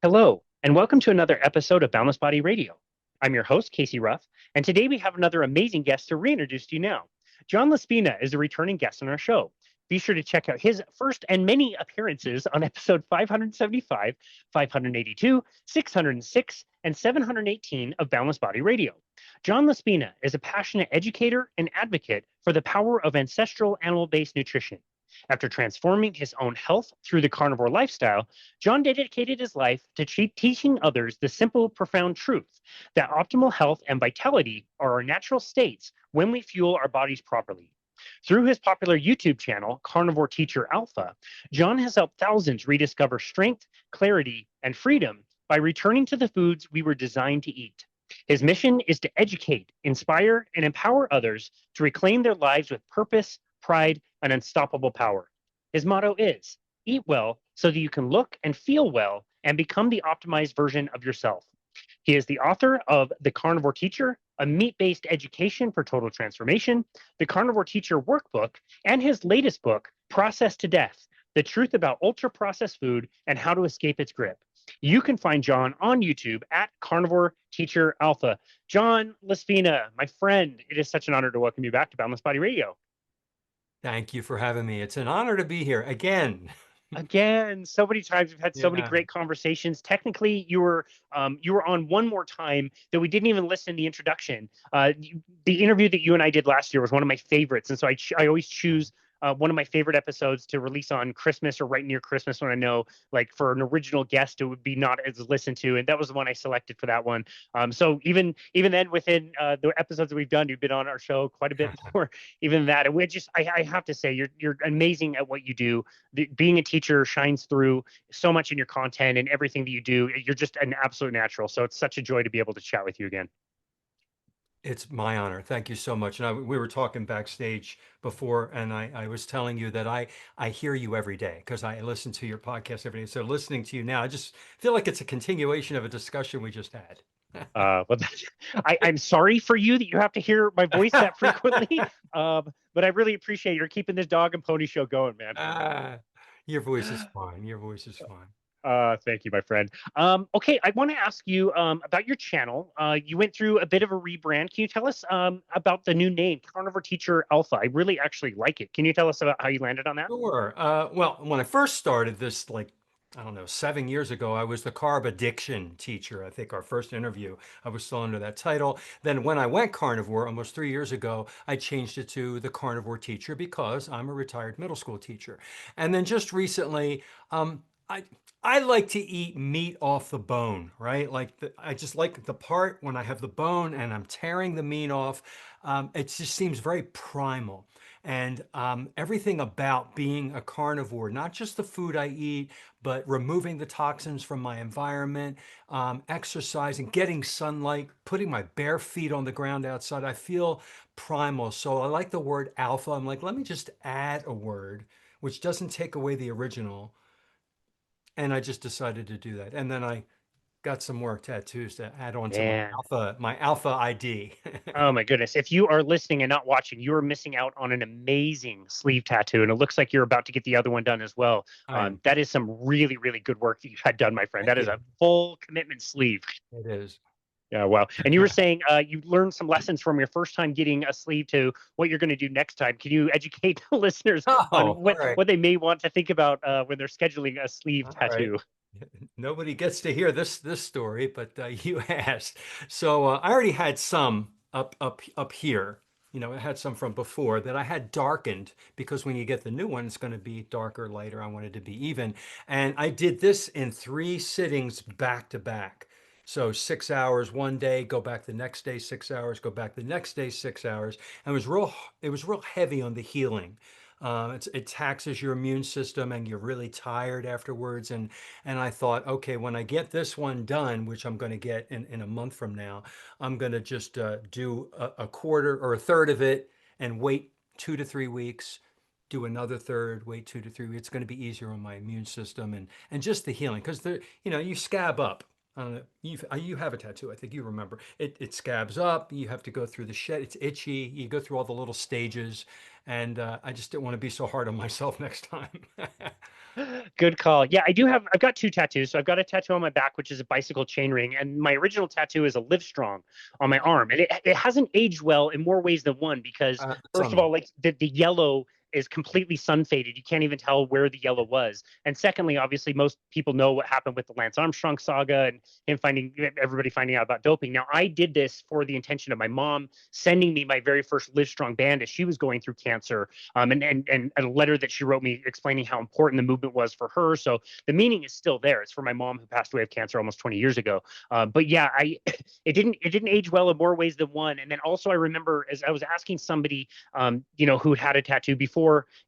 Hello, and welcome to another episode of Boundless Body Radio. I'm your host, Casey Ruff, and today we have another amazing guest to reintroduce to you now. John LaSpina is a returning guest on our show. Be sure to check out his first and many appearances on episode 575, 582, 606, and 718 of Boundless Body Radio. John LaSpina is a passionate educator and advocate for the power of ancestral animal-based nutrition. After transforming his own health through the carnivore lifestyle, John dedicated his life to teaching others the simple, profound truth that optimal health and vitality are our natural states when we fuel our bodies properly. Through his popular YouTube channel, Carnivore Teacher Alpha, John has helped thousands rediscover strength, clarity, and freedom by returning to the foods we were designed to eat. His mission is to educate, inspire, and empower others to reclaim their lives with purpose, pride, and unstoppable power. His motto is eat well so that you can look and feel well and become the optimized version of yourself. He is the author of The Carnivore Teacher, a meat-based education for total transformation, the Carnivore Teacher Workbook, and his latest book, Process to Death, the truth about ultra-processed food and how to escape its grip. You can find John on YouTube at Carnivore Teacher Alpha. John LaSpina, my friend, it is such an honor to welcome you back to Boundless Body Radio. Thank you for having me. It's an honor to be here again. Again, so many times we've had so many Yeah. great conversations. Technically, you were on one more time that we didn't even listen to the introduction. The interview that you and I did last year was one of my favorites, and so I always choose one of my favorite episodes to release on Christmas or right near Christmas when I know, like, for an original guest, it would be not as listened to, and that was the one I selected for that one. So even then, within the episodes that we've done, you've been on our show quite a bit more, even that. And we just, I have to say, you're amazing at what you do. Being a teacher shines through so much in your content and everything that you do. You're just an absolute natural. So it's such a joy to be able to chat with you again. It's my honor. Thank you so much. And we were talking backstage before, and I was telling you that I hear you every day because I listen to your podcast every day. So listening to you now, I just feel like it's a continuation of a discussion we just had. But I'm sorry for you that you have to hear my voice that frequently. But I really appreciate you're keeping this dog and pony show going, man. Ah, your voice is fine. Your voice is fine. Thank you, my friend. Okay, I want to ask you about your channel. You went through a bit of a rebrand. Can you tell us about the new name, Carnivore Teacher Alpha? I really actually like it. Can you tell us about how you landed on that? Sure. Well, when I first started this, like, I don't know, 7 years ago, I was the carb addiction teacher. I think our first interview, I was still under that title. Then when I went carnivore almost 3 years ago, I changed it to the carnivore teacher because I'm a retired middle school teacher. And then just recently, I I like to eat meat off the bone, right? I just like the part when I have the bone and I'm tearing the meat off. It just seems very primal. And everything about being a carnivore, not just the food I eat, but removing the toxins from my environment, exercising, getting sunlight, putting my bare feet on the ground outside, I feel primal. So I like the word alpha. I'm like, let me just add a word which doesn't take away the original. And I just decided to do that. And then I got some more tattoos to add on to Man, my alpha ID. oh my goodness. If you are listening and not watching, you are missing out on an amazing sleeve tattoo. And it looks like you're about to get the other one done as well. I am. That is some really, really good work that you had done, my friend. Thank That is you. a full commitment sleeve. It is. Yeah, well, and you were saying you learned some lessons from your first time getting a sleeve to what you're going to do next time. Can you educate the listeners Oh, on all right. what they may want to think about when they're scheduling a sleeve All right. tattoo? Nobody gets to hear this story, but you asked. So I already had some up here. You know, I had some from before that I had darkened because when you get the new one, it's going to be darker, lighter. I wanted to be even. And I did this in 3 sittings back to back. So 6 hours one day, go back the next day, 6 hours, go back the next day, 6 hours. And it was real heavy on the healing. It taxes your immune system and you're really tired afterwards. And I thought, okay, when I get this one done, which I'm going to get in a month from now, I'm going to just do a quarter or a third of it and wait 2 to 3 weeks, do another third, wait 2 to 3 weeks. It's going to be easier on my immune system and just the healing because you scab up. You have a tattoo. I think you remember. It scabs up. You have to go through the shed. It's itchy. You go through all the little stages, and I just didn't want to be so hard on myself next time. Good call. Yeah, I've got two tattoos. So I've got a tattoo on my back, which is a bicycle chain ring, and my original tattoo is a Live Strong on my arm. And it hasn't aged well in more ways than one because first of Some. all, like the yellow is completely sun faded. You can't even tell where the yellow was. And secondly, obviously, most people know what happened with the Lance Armstrong saga and everybody finding out about doping. Now, I did this for the intention of my mom sending me my very first Live Strong band as she was going through cancer, and a letter that she wrote me explaining how important the movement was for her. So the meaning is still there. It's for my mom who passed away of cancer almost 20 years ago. But yeah, it didn't age well in more ways than one. And then also I remember as I was asking somebody, who had a tattoo before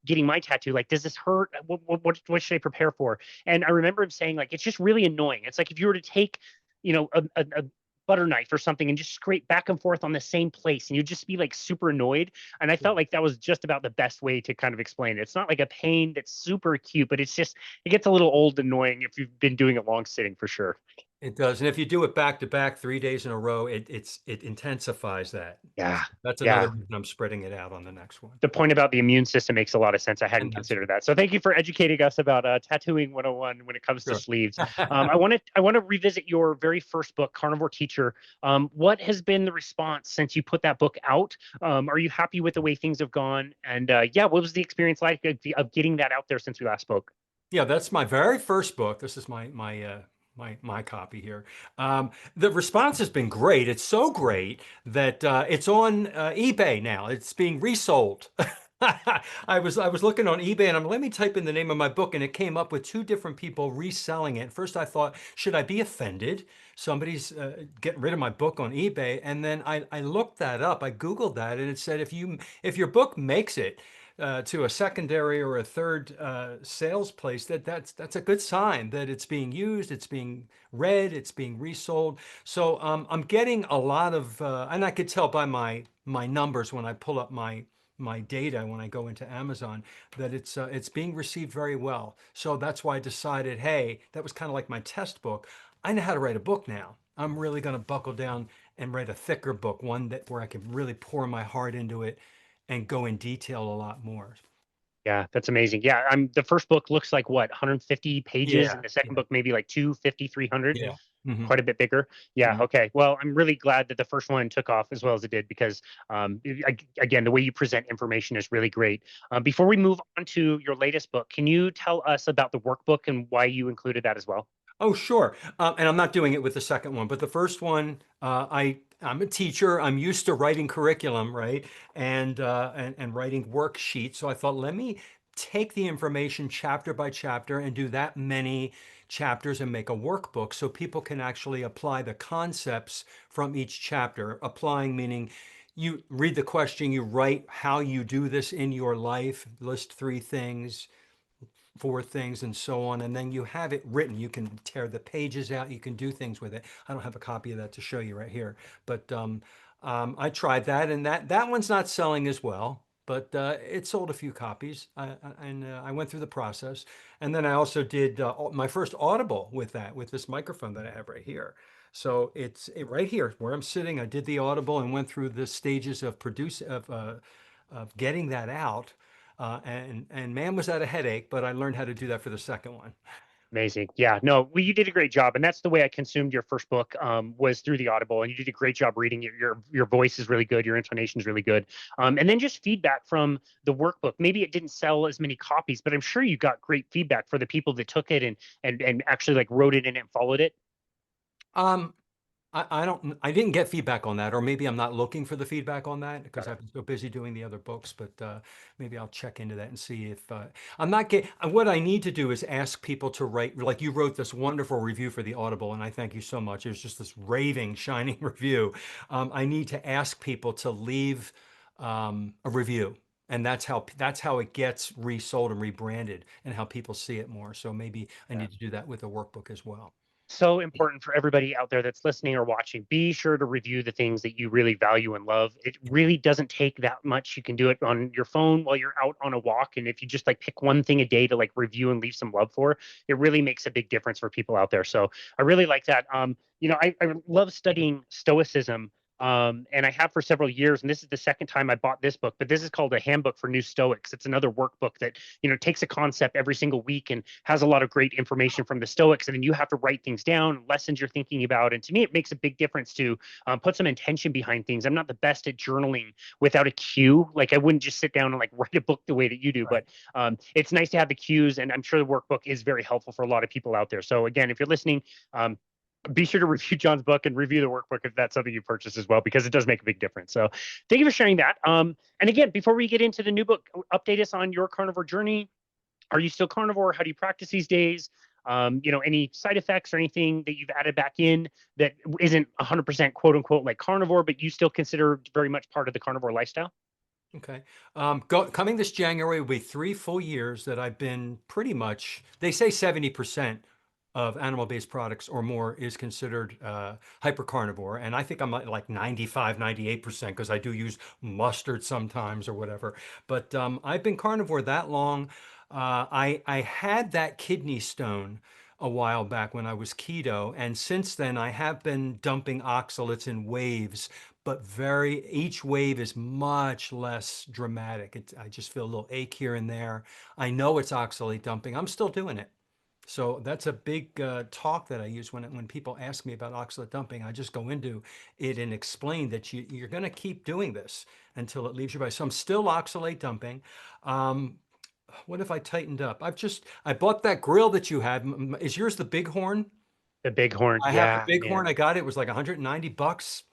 getting my tattoo, like, does this hurt? What should I prepare for? And I remember him saying, like, it's just really annoying. It's like if you were to take, a butter knife or something and just scrape back and forth on the same place and you'd just be like super annoyed. And I felt like that was just about the best way to kind of explain it. It's not like a pain that's super acute, but it gets a little old and annoying if you've been doing it long sitting for sure. It does. And if you do it back to back 3 days in a row, it intensifies that. Yeah. That's another Yeah. reason I'm spreading it out on the next one. The point about the immune system makes a lot of sense. I hadn't And that's considered that. So thank you for educating us about tattooing 101 when it comes to sure. sleeves. I want to revisit your very first book, Carnivore Teacher. What has been the response since you put that book out? Are you happy with the way things have gone? And yeah, what was the experience like of getting that out there since we last spoke? Yeah, that's my very first book. This is my copy here. The response has been great. It's so great that it's on eBay now. It's being resold. I was looking on eBay and let me type in the name of my book, and it came up with two different people reselling it. First, I thought, should I be offended? Somebody's getting rid of my book on eBay, and then I looked that up. I Googled that, and it said if your book makes it to a secondary or a third sales place, that's a good sign that it's being used, it's being read, it's being resold. So I'm getting a lot of, and I could tell by my numbers when I pull up my data when I go into Amazon that it's being received very well. So that's why I decided, hey, that was kind of like my test book. I know how to write a book now. I'm really going to buckle down and write a thicker book, one that where I can really pour my heart into it and go in detail a lot more. Yeah, that's amazing. Yeah, the first book looks like what, 150 pages, Yeah, and the second yeah, book maybe like 250, 300. yeah. Hmm. Quite a bit bigger. Yeah. Hmm. Okay. Well, I'm really glad that the first one took off as well as it did because, again, the way you present information is really great. Before we move on to your latest book, can you tell us about the workbook and why you included that as well? Oh, sure. And I'm not doing it with the second one, but the first one, I'm a teacher. I'm used to writing curriculum, right? And writing worksheets. So I thought, let me take the information chapter by chapter and do that many chapters and make a workbook so people can actually apply the concepts from each chapter. Applying meaning you read the question, you write how you do this in your life, list 3 things, 4 things, and so on, and then you have it written. You can tear the pages out, you can do things with it. I don't have a copy of that to show you right here, but I tried that, and that one's not selling as well, but it sold a few copies. And I went through the process, and then I also did my first Audible with this microphone that I have right here. So it's right here where I'm sitting. I did the Audible and went through the stages of getting that out. And man, was that a headache, but I learned how to do that for the second one. Amazing. Yeah. No, well, you did a great job, and that's the way I consumed your first book. Was through the Audible, and you did a great job reading it. Your voice is really good. Your intonation is really good. And then just feedback from the workbook. Maybe it didn't sell as many copies, but I'm sure you got great feedback for the people that took it and actually like wrote it in and followed it. Um, I didn't get feedback on that, or maybe I'm not looking for the feedback on that because Got it. I've been so busy doing the other books. But maybe I'll check into that and see if I'm not getting. What I need to do is ask people to write, like you wrote this wonderful review for the Audible, and I thank you so much. It was just this raving, shining review. I need to ask people to leave a review. And that's how it gets resold and rebranded, and how people see it more. So maybe I Yeah. need to do that with a workbook as well. So important for everybody out there that's listening or watching. Be sure to review the things that you really value and love. It really doesn't take that much. You can do it on your phone while you're out on a walk. And if you just like pick one thing a day to like review and leave some love for, it really makes a big difference for people out there. So I really like that. I love studying stoicism And I have for several years. And this is the second time I bought this book, but this is called A Handbook for New Stoics. It's another workbook that, takes a concept every single week and has a lot of great information from the Stoics. And then you have to write things down, lessons you're thinking about. And to me, it makes a big difference to put some intention behind things. I'm not the best at journaling without a cue. Like I wouldn't just sit down and like write a book the way that you do, Right. but it's nice to have the cues. And I'm sure the workbook is very helpful for a lot of people out there. So again, if you're listening, be sure to review John's book and review the workbook if that's something you purchase as well, because it does make a big difference. So thank you for sharing that. And again, before we get into the new book, update us on your carnivore journey. Are you still carnivore? How do you practice these days? Any side effects or anything that you've added back in that isn't 100% quote unquote like carnivore, but you still consider very much part of the carnivore lifestyle? Okay. Coming this January will be 3 full years that I've been pretty much, they say 70% of animal-based products or more is considered hypercarnivore. And I think I'm at like 95, 98% because I do use mustard sometimes or whatever. But I've been carnivore that long. I had that kidney stone a while back when I was keto. And since then, I have been dumping oxalates in waves, but each wave is much less dramatic. I just feel a little ache here and there. I know it's oxalate dumping. I'm still doing it. So that's a big talk that I use when people ask me about oxalate dumping. I just go into it and explain that you're going to keep doing this until it leaves your body. So I'm still oxalate dumping. Um, what if I tightened up? I bought that grill that you had. Is yours the Bighorn? The bighorn. I have the Yeah, Bighorn. man. I got it. It was like $190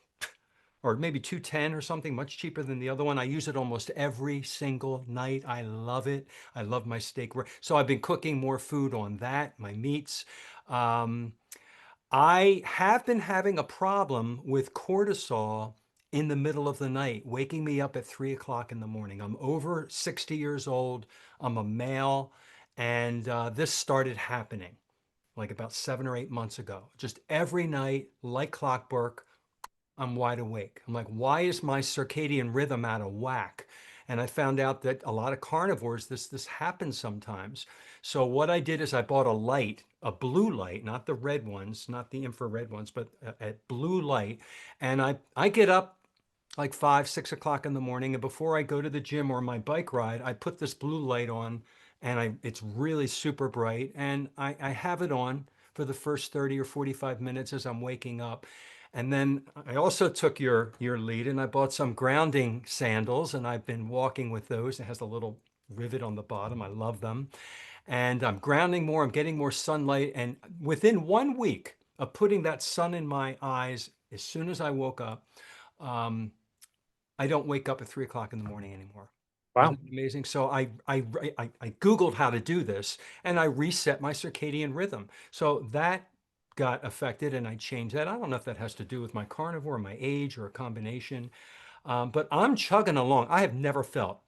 or maybe 210 or something, much cheaper than the other one. I use it almost every single night. I love it. I love my steak. So I've been cooking more food on that, my meats. Um, I have been having a problem with cortisol in the middle of the night, waking me up at 3 o'clock in the morning. I'm over 60 years old. I'm a male. And this started happening like about 7 or 8 months ago. Just every night, like clockwork, I'm wide awake. I'm like, why is my circadian rhythm out of whack? And I found out that a lot of carnivores, this happens sometimes. So what I did is I bought a light, a blue light, not the red ones, not the infrared ones, but a blue light. And I get up like 5, 6 o'clock in the morning, and before I go to the gym or my bike ride, I put this blue light on, and it's really super bright, and I have it on for the first 30 or 45 minutes as I'm waking up. And then I also took your lead and I bought some grounding sandals and I've been walking with those. It has a little rivet on the bottom. I love them. And I'm grounding more, I'm getting more sunlight. And within 1 week of putting that sun in my eyes, as soon as I woke up, um, I don't wake up at 3 o'clock in the morning anymore. Wow. Isn't it amazing? So I Googled how to do this and I reset my circadian rhythm. So that got affected and I changed that. I don't know if that has to do with my carnivore, my age, or a combination. But I'm chugging along. I have never felt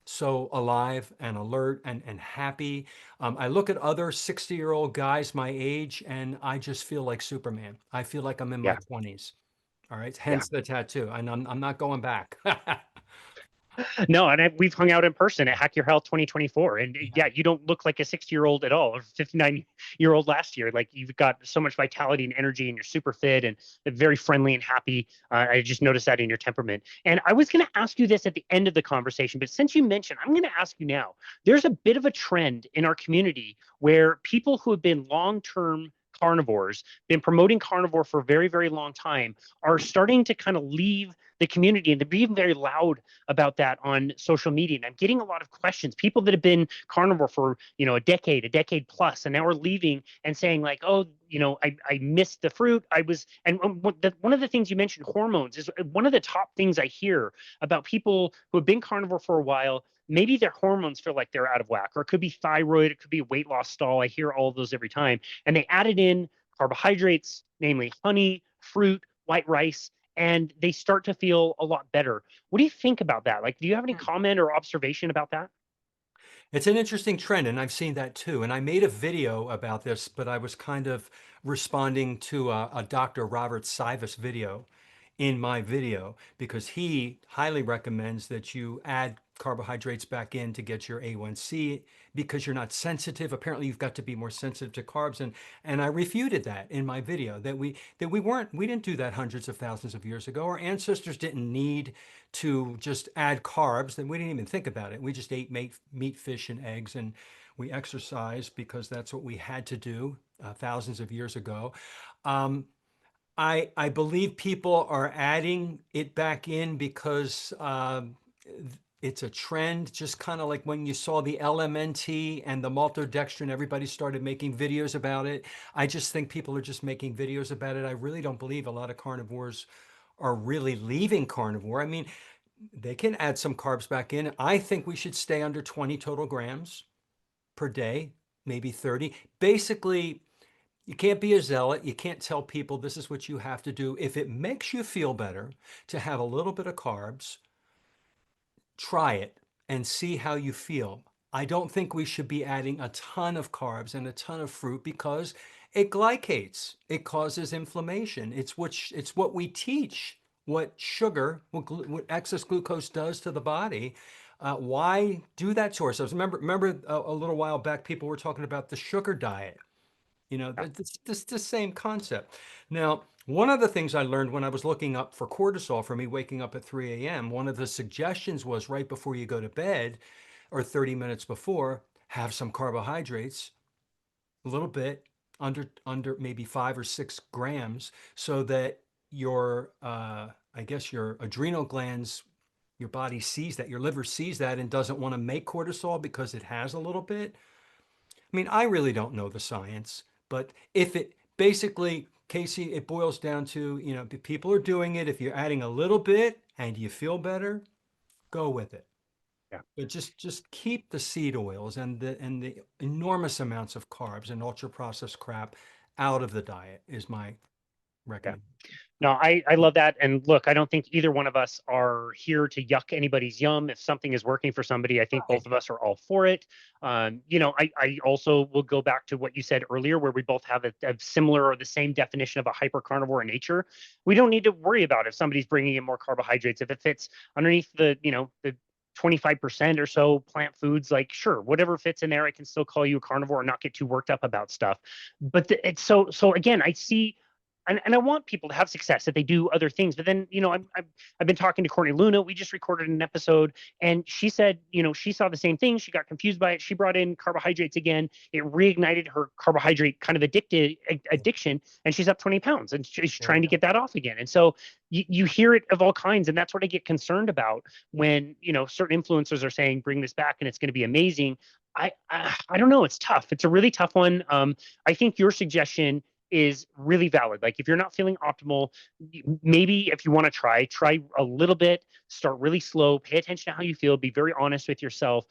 so alive and alert and happy. I look at other 60-year-old guys my age and I just feel like Superman. I feel like I'm in my Yeah. 20s. All right. Yeah. Hence the tattoo. And I'm not going back. No, and we've hung out in person at Hack Your Health 2024, and yeah, you don't look like a 60-year-old at all, or 59-year-old last year. Like you've got so much vitality and energy, and you're super fit and very friendly and happy. I just noticed that in your temperament. And I was going to ask you this at the end of the conversation, but since you mentioned, I'm going to ask you now. There's a bit of a trend in our community where people who have been long-term carnivores, been promoting carnivore for a very, very long time, are starting to kind of leave the community, and they're being very loud about that on social media. And I'm getting a lot of questions. People that have been carnivore for, a decade plus, and now are leaving and saying like, oh, I missed the fruit. One of the things you mentioned, hormones, is one of the top things I hear about people who have been carnivore for a while. Maybe their hormones feel like they're out of whack, or it could be thyroid, it could be a weight loss stall. I hear all of those every time. And they added in carbohydrates, namely honey, fruit, white rice, and they start to feel a lot better. What do you think about that? Like, do you have any comment or observation about that? It's an interesting trend, and I've seen that too. And I made a video about this, but I was kind of responding to a Dr. Robert Sivas video in my video because he highly recommends that you add carbohydrates back in to get your A1C because you're not sensitive. Apparently, you've got to be more sensitive to carbs, and I refuted that in my video that we didn't do that hundreds of thousands of years ago. Our ancestors didn't need to just add carbs, and we didn't even think about it. We just ate meat, fish, and eggs, and we exercised because that's what we had to do thousands of years ago. I believe people are adding it back in because it's a trend, just kind of like when you saw the LMNT and the maltodextrin, everybody started making videos about it. I just think people are just making videos about it. I really don't believe a lot of carnivores are really leaving carnivore. I mean, they can add some carbs back in. I think we should stay under 20 total grams per day, maybe 30. Basically, you can't be a zealot. You can't tell people this is what you have to do. If it makes you feel better to have a little bit of carbs, try it and see how you feel. I don't think we should be adding a ton of carbs and a ton of fruit because it glycates. It causes inflammation. It's what we teach, what sugar, what excess glucose does to the body. Why do that to ourselves? Remember a little while back, people were talking about the sugar diet. You know, Yeah. it's the same concept. Now, one of the things I learned when I was looking up for cortisol for me waking up at 3 a.m., one of the suggestions was right before you go to bed or 30 minutes before, have some carbohydrates, a little bit under maybe 5 or 6 grams, so that your I guess your adrenal glands, your body sees that, your liver sees that and doesn't want to make cortisol because it has a little bit. I mean, I really don't know the science, but if it basically, Casey, it boils down to, you know, people are doing it. If you're adding a little bit and you feel better, go with it. Yeah. But just keep the seed oils and the enormous amounts of carbs and ultra processed crap out of the diet is my Yeah. recommendation. No, I love that. And look, I don't think either one of us are here to yuck anybody's yum. If something is working for somebody, I think Right. both of us are all for it. I also will go back to what you said earlier, where we both have a similar or the same definition of a hyper carnivore in nature. We don't need to worry about if somebody's bringing in more carbohydrates. If it fits underneath the 25% or so plant foods, like sure, whatever fits in there, I can still call you a carnivore and not get too worked up about stuff. But it's so again, I see and I want people to have success if they do other things. But then, I've been talking to Courtney Luna. We just recorded an episode, and she said, she saw the same thing. She got confused by it. She brought in carbohydrates again. It reignited her carbohydrate kind of addiction, and she's up 20 pounds, and she's Yeah. trying to get that off again. And so you hear it of all kinds, and that's what I get concerned about when certain influencers are saying bring this back and it's going to be amazing. I don't know. It's tough. It's a really tough one. I think your suggestion is really valid. Like if you're not feeling optimal, maybe if you want to try a little bit, start really slow, pay attention to how you feel, be very honest with yourself,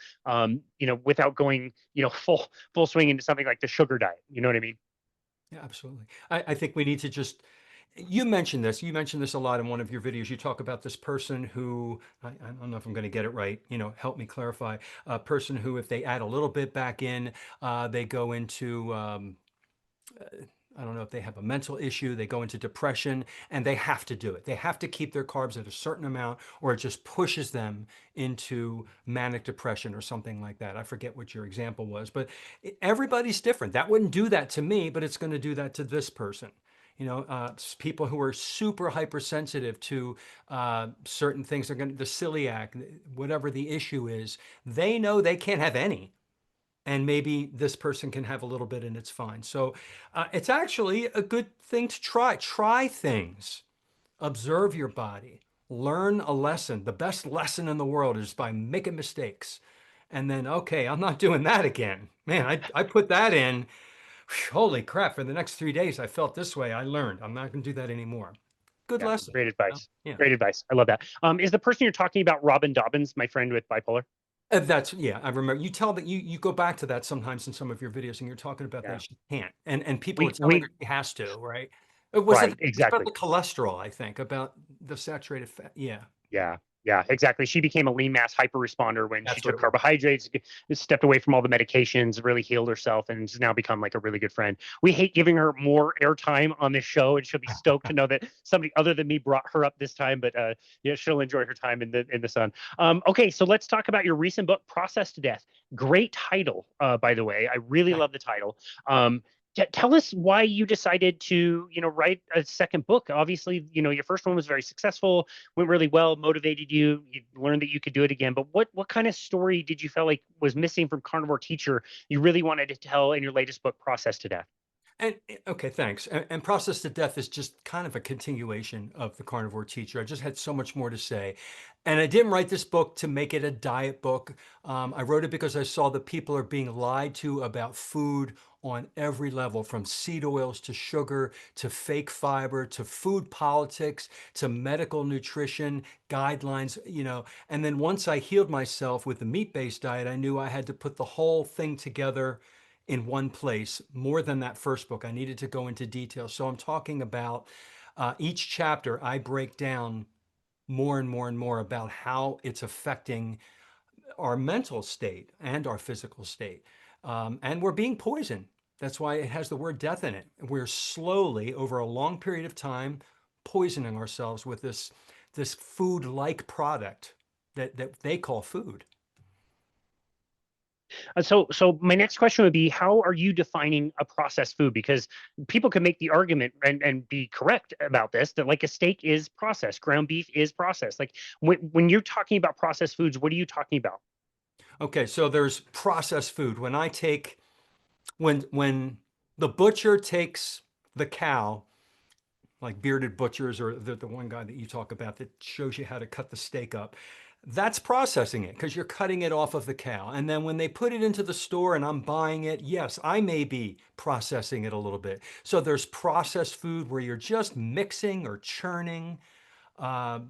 without going, full swing into something like the sugar diet. You know what I mean? Yeah, absolutely. I think we need to just, you mentioned this. You mentioned this a lot in one of your videos. You talk about this person who, I don't know if I'm going to get it right, help me clarify. A person who, if they add a little bit back in, they go into, I don't know if they have a mental issue, they go into depression, and they have to do it. They have to keep their carbs at a certain amount, or it just pushes them into manic depression or something like that. I forget what your example was, but everybody's different. That wouldn't do that to me, but it's going to do that to this person. People who are super hypersensitive to certain things, the celiac, whatever the issue is, they know they can't have any, and maybe this person can have a little bit and it's fine. So it's actually a good thing to try. Try things, observe your body, learn a lesson. The best lesson in the world is by making mistakes. And then, okay, I'm not doing that again. Man, I put that in. Holy crap, for the next 3 days, I felt this way. I learned. I'm not going to do that anymore. Good Yeah, lesson. great advice. Yeah. Great advice. I love that. Is the person you're talking about Robin Dobbins, my friend with bipolar? That's, yeah, I remember. You tell that you go back to that sometimes in some of your videos, and you're talking about Yeah. that she can't, and people are We telling her we she has to, right? right, It was about exactly. the cholesterol, I think, about the saturated fat. Yeah. Yeah. Yeah, exactly. She became a lean mass hyper responder when she That's what took it was. carbohydrates, stepped away from all the medications, really healed herself, and has now become like a really good friend. We hate giving her more airtime on this show, and she'll be stoked to know that somebody other than me brought her up this time. But yeah, she'll enjoy her time in the sun. Okay, so let's talk about your recent book, Process to Death. Great title, by the way. I really love the title. Um, Tell us why you decided to, write a second book. Obviously, your first one was very successful, went really well, motivated you. You learned that you could do it again. But what kind of story did you feel like was missing from Carnivore Teacher you really wanted to tell in your latest book, Process to Death? And okay, thanks. And Process to Death is just kind of a continuation of the Carnivore Teacher. I just had so much more to say. And I didn't write this book to make it a diet book. I wrote it because I saw that people are being lied to about food on every level, from seed oils to sugar to fake fiber to food politics to medical nutrition guidelines, And then once I healed myself with the meat-based diet, I knew I had to put the whole thing together in one place. More than that first book, I needed to go into detail. So I'm talking about each chapter, I break down more and more and more about how it's affecting our mental state and our physical state. And we're being poisoned. That's why it has the word death in it. We're slowly, over a long period of time, poisoning ourselves with this food-like product that they call food. So my next question would be, how are you defining a processed food? Because people can make the argument and be correct about this, that like a steak is processed, ground beef is processed. Like when you're talking about processed foods, what are you talking about? Okay, so there's processed food. When the butcher takes the cow, like Bearded Butchers or the one guy that you talk about that shows you how to cut the steak up, that's processing it because you're cutting it off of the cow. And then when they put it into the store and I'm buying it, yes, I may be processing it a little bit. So there's processed food where you're just mixing or churning. Uh,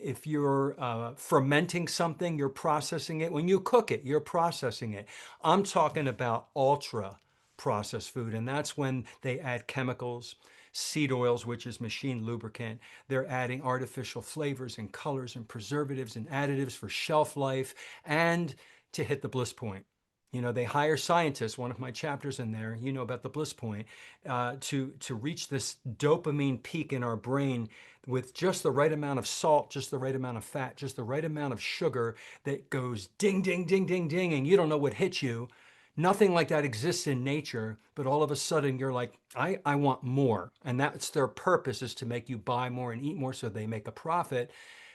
if you're fermenting something, you're processing it. When you cook it, you're processing it. I'm talking about ultra processed food, and that's when they add chemicals, seed oils, which is machine lubricant. They're adding artificial flavors and colors and preservatives and additives for shelf life and to hit the bliss point. They hire scientists, one of my chapters in there, about the bliss point, to reach this dopamine peak in our brain with just the right amount of salt, just the right amount of fat, just the right amount of sugar that goes ding, ding, ding, ding, ding, and you don't know what hit you. Nothing like that exists in nature, but all of a sudden you're like, I want more. And that's their purpose, is to make you buy more and eat more so they make a profit.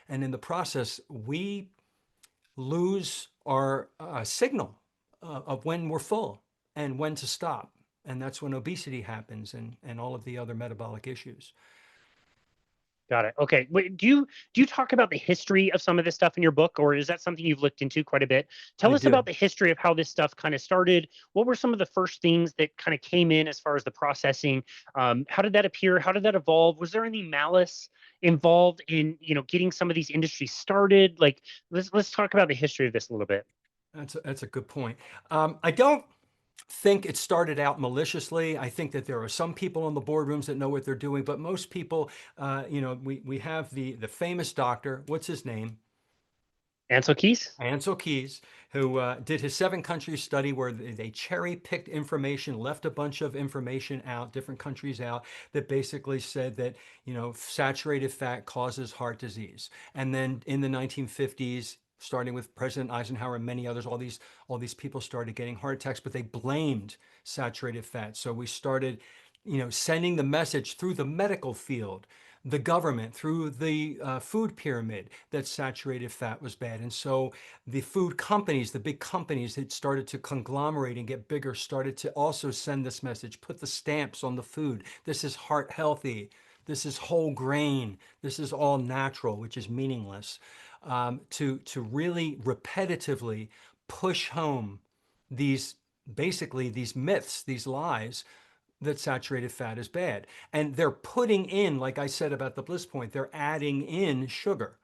And in the process, we lose our signal of when we're full and when to stop. And that's when obesity happens and all of the other metabolic issues. Got it. Okay. Wait, do you talk about the history of some of this stuff in your book, or is that something you've looked into quite a bit? I Tell us about do. the history of how this stuff kind of started. What were some of the first things that kind of came in as far as the processing? How did that appear? How did that evolve? Was there any malice involved in, getting some of these industries started? Like, let's talk about the history of this a little bit. That's a good point. I don't think it started out maliciously. I think that there are some people in the boardrooms that know what they're doing, but most people, we have the famous doctor. What's his name? Ansel Keys? Ansel Keys, who did his 7 country study where they cherry picked information, left a bunch of information out, different countries out, that basically said that, saturated fat causes heart disease. And then in the 1950s, starting with President Eisenhower and many others, all these people started getting heart attacks, but they blamed saturated fat. So we started, sending the message through the medical field, the government, through the food pyramid, that saturated fat was bad. And so the food companies, the big companies that started to conglomerate and get bigger, started to also send this message, put the stamps on the food. This is heart healthy. This is whole grain. This is all natural, which is meaningless. To really repetitively push home these basically these myths, these lies, that saturated fat is bad. And they're putting in, like I said about the bliss point, they're adding in sugar.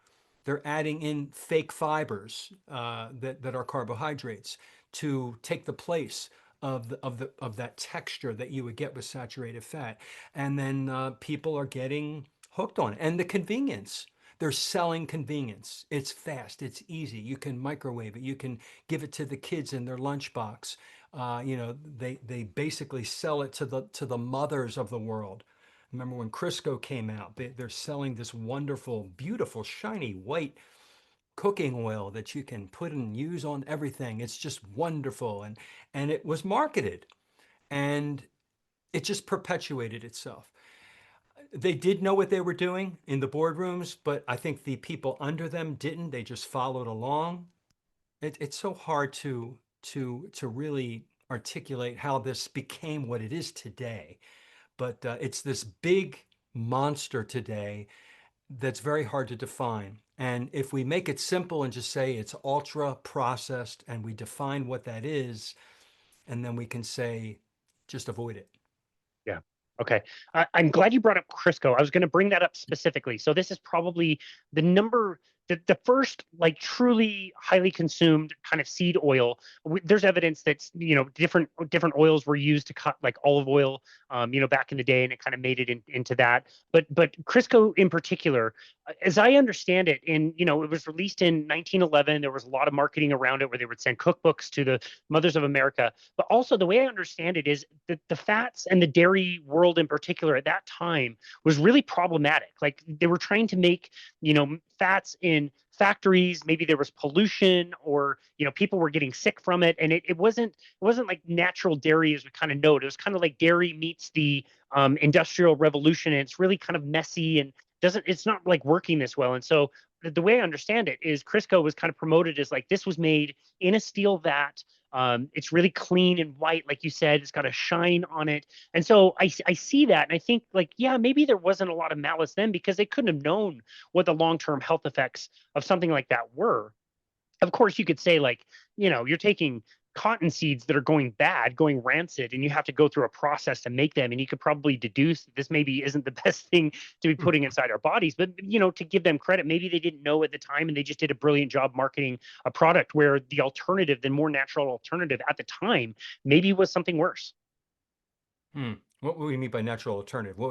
They're adding in fake fibers that are carbohydrates to take the place of that texture that you would get with saturated fat. And then people are getting hooked on it. And the convenience. They're selling convenience. It's fast, it's easy. You can microwave it. You can give it to the kids in their lunchbox. They basically sell it to the mothers of the world. Remember when Crisco came out? They're selling this wonderful, beautiful, shiny white cooking oil that you can put and use on everything. It's just wonderful, and it was marketed, and it just perpetuated itself. They did know what they were doing in the boardrooms, but I think the people under them didn't. They just followed along. It's so hard to really articulate how this became what it is today. But it's this big monster today that's very hard to define. And if we make it simple and just say it's ultra processed and we define what that is, and then we can say, just avoid it. Yeah. Okay. I'm glad you brought up Crisco. I was going to bring that up specifically. So this is probably the first like truly highly consumed kind of seed oil. There's evidence that different oils were used to cut like olive oil, back in the day, and it kind of made it into that. But Crisco in particular, as I understand it, it was released in 1911. There was a lot of marketing around it where they would send cookbooks to the mothers of America. But also the way I understand it is that the fats and the dairy world in particular at that time was really problematic. Like they were trying to make, fats in factories. Maybe there was pollution, or people were getting sick from it, and it wasn't like natural dairy as we kind of know it. It was kind of like dairy meets the industrial revolution, and it's really kind of messy and it's not like working this well. And so the way I understand it is Crisco was kind of promoted as like this was made in a steel vat. It's really clean and white, like you said. It's got a shine on it, and so I see that, and I think like, yeah, maybe there wasn't a lot of malice then because they couldn't have known what the long-term health effects of something like that were. Of course, you could say like, you're taking cotton seeds that are going bad, going rancid, and you have to go through a process to make them. And you could probably deduce this maybe isn't the best thing to be putting inside our bodies. But, to give them credit, maybe they didn't know at the time and they just did a brilliant job marketing a product where the alternative, the more natural alternative at the time, maybe was something worse. What would we mean by natural alternative? What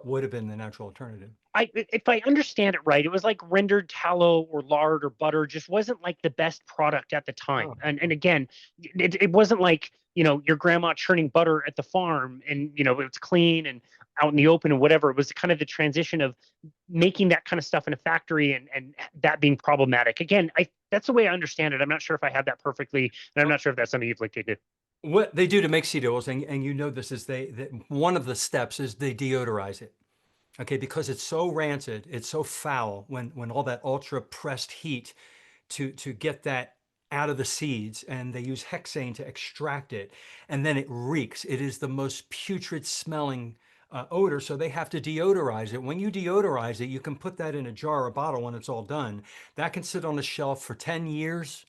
would have been the natural alternative? If I understand it right, it was like rendered tallow or lard or butter just wasn't like the best product at the time. Oh. And again, it wasn't like, your grandma churning butter at the farm and, it's clean and out in the open and whatever. It was kind of the transition of making that kind of stuff in a factory and that being problematic. Again, that's the way I understand it. I'm not sure if I have that perfectly, and I'm not sure if that's something you've looked into. What they do to make seed oils, and this is one of the steps is they deodorize it. Okay, because it's so rancid, it's so foul when all that ultra pressed heat to get that out of the seeds, and they use hexane to extract it, and then it reeks. It is the most putrid smelling odor, so they have to deodorize it. When you deodorize it, you can put that in a jar or bottle when it's all done. That can sit on the shelf for 10 years.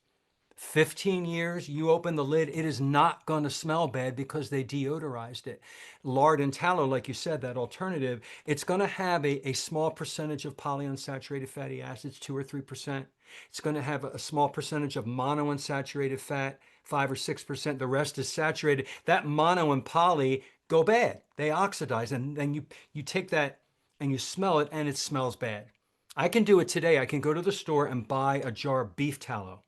15 years, you open the lid, it is not going to smell bad because they deodorized it. Lard and tallow, like you said, that alternative, it's going to have a small percentage of polyunsaturated fatty acids, 2 or 3%. It's going to have a small percentage of monounsaturated fat, 5 or 6%. The rest is saturated. That mono and poly go bad. They oxidize, and then you take that and you smell it, and it smells bad. I can do it today. I can go to the store and buy a jar of beef tallow.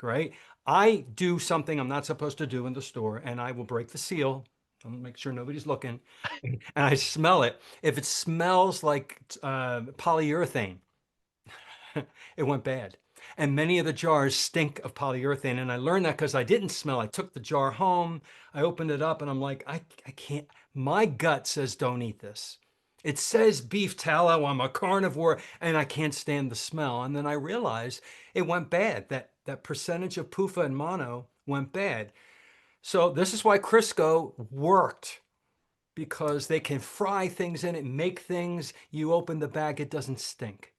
Right? I do something I'm not supposed to do in the store, and I will break the seal. I'll make sure nobody's looking. And I smell it. If it smells like polyurethane, it went bad. And many of the jars stink of polyurethane. And I learned that because I didn't smell. I took the jar home, I opened it up, and I'm like, I can't. My gut says don't eat this. It says beef tallow. I'm a carnivore, and I can't stand the smell. And then I realized it went bad. That percentage of PUFA and mono went bad. So this is why Crisco worked, because they can fry things in it, make things. You open the bag, it doesn't stink.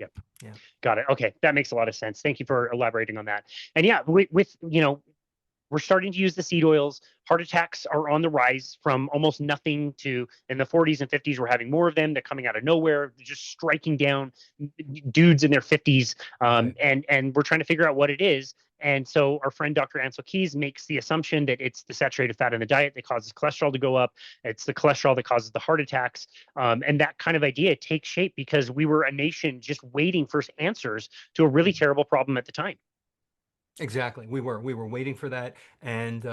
Yep. Yeah. Got it. Okay. That makes a lot of sense. Thank you for elaborating on that. And yeah, with we're starting to use the seed oils. Heart attacks are on the rise from almost nothing to in the 40s and 50s. We're having more of them. They're coming out of nowhere, just striking down dudes in their 50s. Right. And we're trying to figure out what it is. And so our friend Dr. Ansel Keys makes the assumption that it's the saturated fat in the diet that causes cholesterol to go up. It's the cholesterol that causes the heart attacks. And that kind of idea takes shape because we were a nation just waiting for answers to a really terrible problem at the time. Exactly. We were waiting for that, and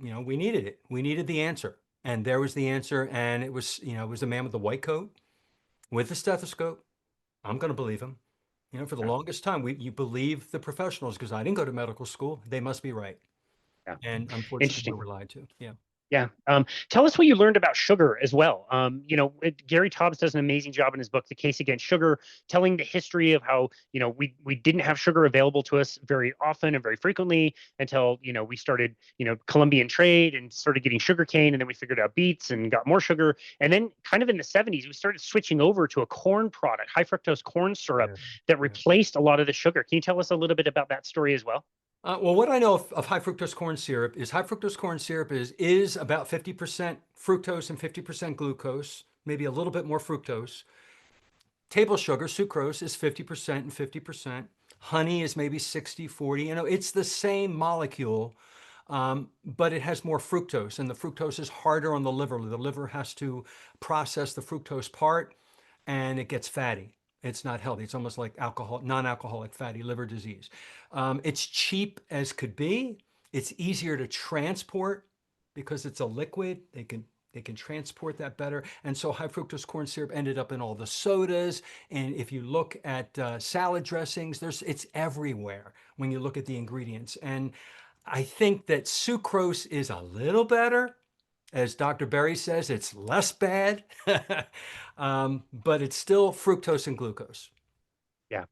we needed it. We needed the answer, and there was the answer, and it was the man with the white coat with the stethoscope. I'm going to believe him. For the Yeah. longest time, you believe the professionals because I didn't go to medical school. They must be right, Yeah. and unfortunately, we Interesting. were lied to. Yeah. Yeah. Tell us what you learned about sugar as well. Gary Taubes does an amazing job in his book, The Case Against Sugar, telling the history of how, we didn't have sugar available to us very often and very frequently until, we started, Columbian trade and started getting sugar cane. And then we figured out beets and got more sugar. And then kind of in the 70s, we started switching over to a corn product, high fructose corn syrup Yeah. that Yeah. replaced a lot of the sugar. Can you tell us a little bit about that story as well? Well, what I know of high fructose corn syrup is high fructose corn syrup is about 50% fructose and 50% glucose, maybe a little bit more fructose. Table sugar, sucrose, is 50% and 50%. Honey is maybe 60-40. It's the same molecule, but it has more fructose, and the fructose is harder on the liver. The liver has to process the fructose part, and it gets fatty. It's not healthy. It's almost like non-alcoholic fatty liver disease. It's cheap as could be. It's easier to transport because it's a liquid. They can transport that better. And so high fructose corn syrup ended up in all the sodas. And if you look at salad dressings, it's everywhere when you look at the ingredients. And I think that sucrose is a little better. As Dr. Berry says, it's less bad, but it's still fructose and glucose. Yeah.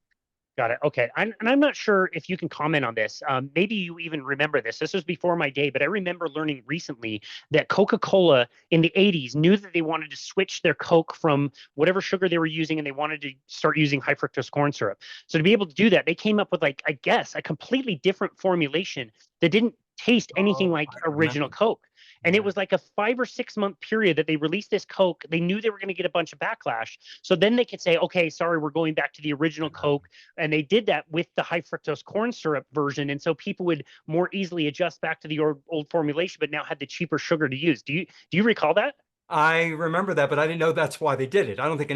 Got it. Okay. And I'm not sure if you can comment on this. Maybe you even remember this. This was before my day, but I remember learning recently that Coca-Cola in the 80s knew that they wanted to switch their Coke from whatever sugar they were using and they wanted to start using high fructose corn syrup. So to be able to do that, they came up with, like, I guess, a completely different formulation that didn't taste anything Oh, like I original remember. Coke. And it Yeah. was like a 5 or 6 month period that they released this Coke. They knew they were going to get a bunch of backlash. So then they could say, okay, sorry, we're going back to the original Coke, and they did that with the high fructose corn syrup version, and so people would more easily adjust back to the old formulation but now had the cheaper sugar to use. Do you recall that? I remember that, but I didn't know that's why they did it. I don't think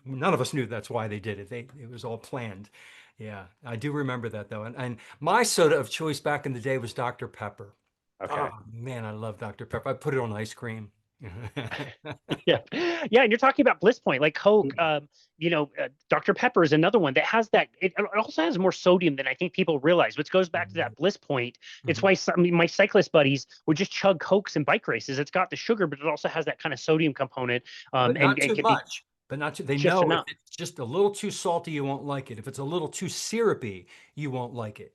none of us knew that's why they did it. It was all planned. Yeah, I do remember that though. And my soda of choice back in the day was Dr. Pepper. Oh Okay. man, I love Dr. Pepper. I put it on ice cream. Yeah. Yeah, and you're talking about Bliss Point, like Coke. Dr. Pepper is another one that has that. It also has more sodium than I think people realize, which goes back to that Bliss Point. It's Mhm. why my cyclist buddies would just chug Cokes in bike races. It's got the sugar, but it also has that kind of sodium component, But and not too can be much. But not too, they just know if enough. it's just a little too salty, you won't like it. If it's a little too syrupy, you won't like it.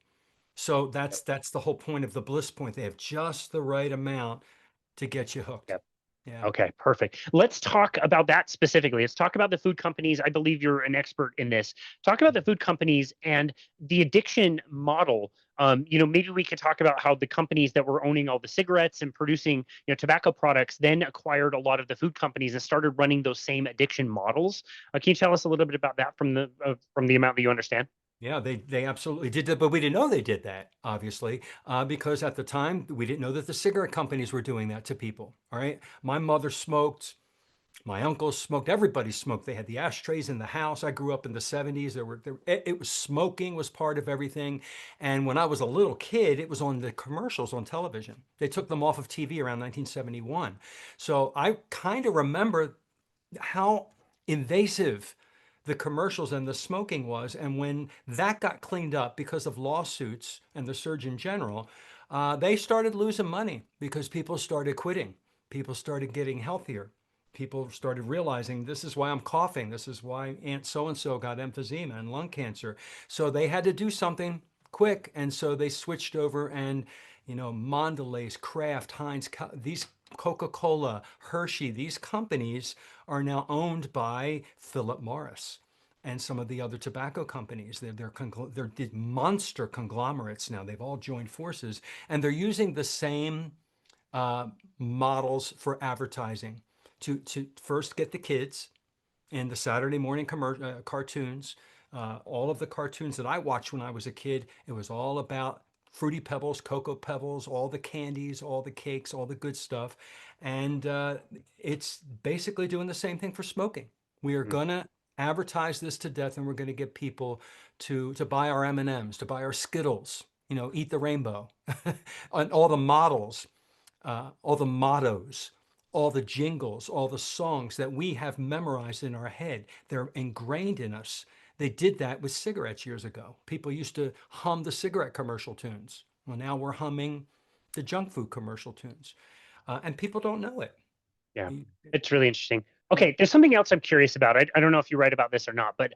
So Yep. that's the whole point of the Bliss Point. They have just the right amount to get you hooked. Yep. Yeah. Okay, perfect. Let's talk about that specifically. Let's talk about the food companies. I believe you're an expert in this. Talk about the food companies and the addiction model. Maybe we could talk about how the companies that were owning all the cigarettes and producing, tobacco products then acquired a lot of the food companies and started running those same addiction models. Can you tell us a little bit about that from the amount that you understand? Yeah, they absolutely did that, but we didn't know they did that, obviously, because at the time we didn't know that the cigarette companies were doing that to people. All right, my mother smoked, my uncles smoked, everybody smoked. They had the ashtrays in the house. I grew up in the 70s. It was smoking was part of everything, and when I was a little kid, it was on the commercials on television. They took them off of TV around 1971, so I kind of remember how invasive the commercials and the smoking was. And when that got cleaned up because of lawsuits and the Surgeon General, they started losing money because people started quitting. People started getting healthier. People started realizing this is why I'm coughing. This is why Aunt so and so got emphysema and lung cancer. So they had to do something quick. And so they switched over and, Mondelez, Kraft, Heinz, these Coca-Cola, Hershey, these companies are now owned by Philip Morris. and some of the other tobacco companies. They're monster conglomerates now. They've all joined forces, and they're using the same uh, models for advertising to first get the kids in the Saturday morning cartoons. All of the cartoons that I watched when I was a kid, it was all about Fruity Pebbles, Cocoa Pebbles, all the candies, all the cakes, all the good stuff. And it's basically doing the same thing for smoking. We are Mm. going to advertise this to death, and we're going to get people to buy our M&Ms, to buy our Skittles, eat the rainbow, and all the models, all the mottos, all the jingles, all the songs that we have memorized in our head. They're ingrained in us. They did that with cigarettes years ago. People used to hum the cigarette commercial tunes. Well, now we're humming the junk food commercial tunes, and people don't know it. Yeah, You- it's really interesting. Yeah. Okay, there's something else I'm curious about. I don't know if you write about this or not, but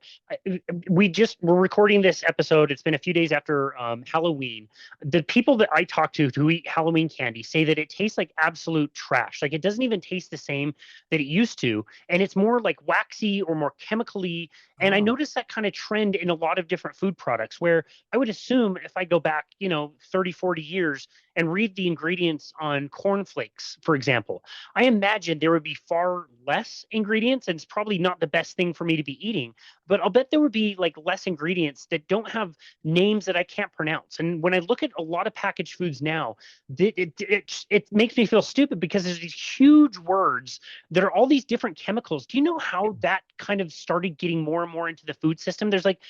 we're recording this episode. It's been a few days after Halloween. The people that I talk to who eat Halloween candy say that it tastes like absolute trash. Like it doesn't even taste the same that it used to, and it's more like waxy or more chemically. And I Oh, noticed that kind of trend in a lot of different food products where I would assume if I go back, 30, 40 years and read the ingredients on cornflakes, for example, I imagine there would be far less ingredients, and it's probably not the best thing for me to be eating. But I'll bet there would be like less ingredients that don't have names that I can't pronounce. And when I look at a lot of packaged foods now, it makes me feel stupid because there's these huge words that are all these different chemicals. Do you know how that kind of started getting more and more into the food system? There's like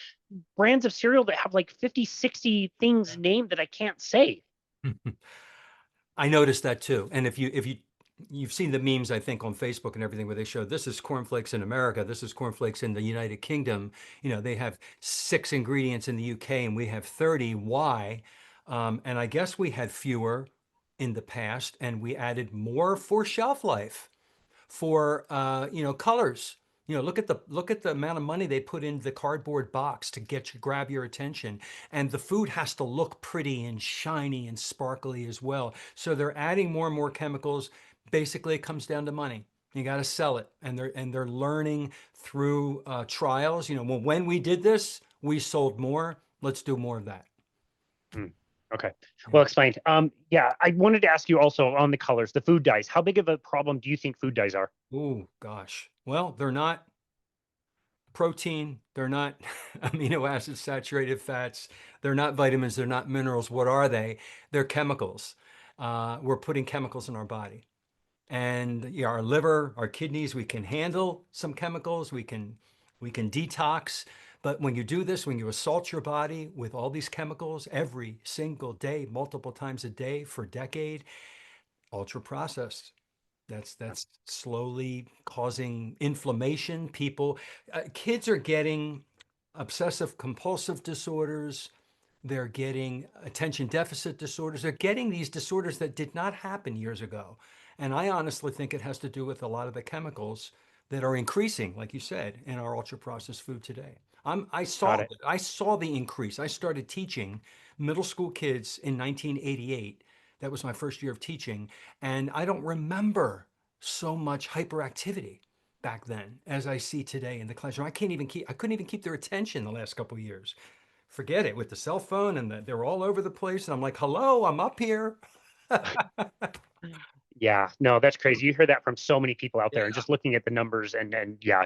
brands of cereal that have like 50, 60 things named that I can't say. yeah. I noticed that too. And if you've seen the memes, I think, on Facebook and everything, where they show this is cornflakes in America, this is cornflakes in the United Kingdom. They have 6 ingredients in the UK and we have 30. Why? And I guess we had fewer in the past, and we added more for shelf life, for colors. Look at the amount of money they put in the cardboard box to grab your attention, and the food has to look pretty and shiny and sparkly as well. So they're adding more and more chemicals. Basically, it comes down to money. You got to sell it, and they're learning through trials. Well, when we did this, we sold more. Let's do more of that. Hmm. Okay. Yeah. Well explained. Yeah, I wanted to ask you also on the colors, the food dyes. How big of a problem do you think food dyes are? Oh gosh. Well, they're not protein, they're not amino acid saturated fats, they're not vitamins, they're not minerals. What are they? They're chemicals. We're putting chemicals in our body. And yeah, our liver, our kidneys, we can handle some chemicals, we can detox. But when you do this, when you assault your body with all these chemicals every single day, multiple times a day for a decade, ultra processed. That's slowly causing inflammation. Kids are getting obsessive compulsive disorders. They're getting attention deficit disorders. They're getting these disorders that did not happen years ago. And I honestly think it has to do with a lot of the chemicals that are increasing, like you said, in our ultra processed food today. I Got saw it. it. I saw the increase. I started teaching middle school kids in 1988. That was my first year of teaching. And I don't remember so much hyperactivity back then as I see today in the classroom. I couldn't even keep their attention the last couple of years. Forget it, with the cell phone, and they're all over the place. And I'm like, hello, I'm up here. Yeah, no, that's crazy. You hear that from so many people out there, and Yeah. just looking at the numbers, and yeah,